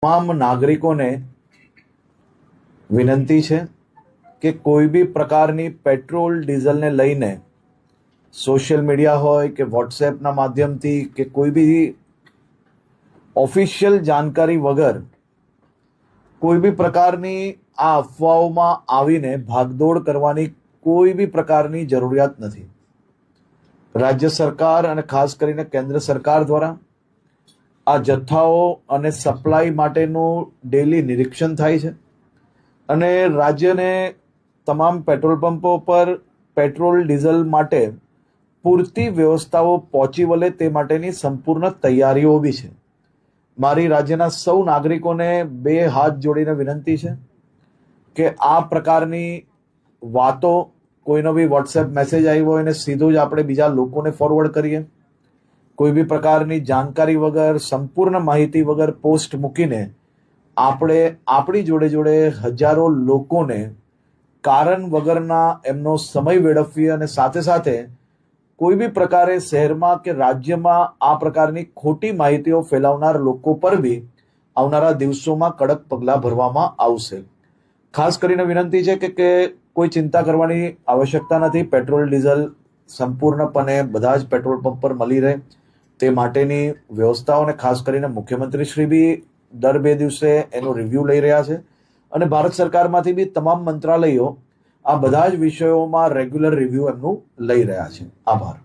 તમામ નાગરિકોને વિનંતી છે કે કોઈ બી પ્રકારની પેટ્રોલ ડીઝલને લઈને સોશિયલ મીડિયા હોય કે વોટ્સએપના માધ્યમથી કે કોઈ બી ઓફિશિયલ જાણકારી વગર કોઈ બી પ્રકારની આ અફવાઓમાં આવીને ભાગદોડ કરવાની કોઈ બી પ્રકારની જરૂરિયાત નથી. રાજ્ય સરકાર અને ખાસ કરીને કેન્દ્ર સરકાર દ્વારા આ જથ્થાઓ અને સપ્લાય માટેનું ડેલી નિરીક્ષણ થાય છે અને રાજ્યને તમામ પેટ્રોલ પંપો પર પેટ્રોલ ડીઝલ માટે પૂરતી વ્યવસ્થાઓ પહોંચી વળે તે માટેની સંપૂર્ણ તૈયારીઓ બી છે. મારી રાજ્યના સૌ નાગરિકોને બે હાથ જોડીને વિનંતી છે કે આ પ્રકારની વાતો કોઈનો બી વોટ્સએપ મેસેજ આવ્યો હોય ને સીધું જ આપણે બીજા લોકોને ફોરવર્ડ કરીએ. કોઈ બી પ્રકારની જાણકારી વગર સંપૂર્ણ માહિતી વગર પોસ્ટ મૂકીને આપણે આપણી જોડે જોડે હજારો લોકોને કારણ વગરના એમનો સમય વેડફીએ અને સાથે સાથે કોઈ બી પ્રકારે શહેરમાં કે રાજ્યમાં આ પ્રકારની ખોટી માહિતીઓ ફેલાવનાર લોકો પર બી આવનારા દિવસોમાં કડક પગલાં ભરવામાં આવશે. ખાસ કરીને વિનંતી છે કે કોઈ ચિંતા કરવાની આવશ્યકતા નથી. પેટ્રોલ ડીઝલ સંપૂર્ણપણે બધા જ પેટ્રોલ પંપ પર મળી રહે તે માટેની વ્યવસ્થાઓ અને ખાસ કરીને મુખ્યમંત્રી શ્રી બી દર 2 દિવસે એનો રિવ્યૂ લઈ રહ્યા છે અને ભારત સરકારમાંથી બી તમામ મંત્રાલયો આ બધા જ વિષયોમાં રેગ્યુલર રિવ્યૂ એમનું લઈ રહ્યા છે. આભાર.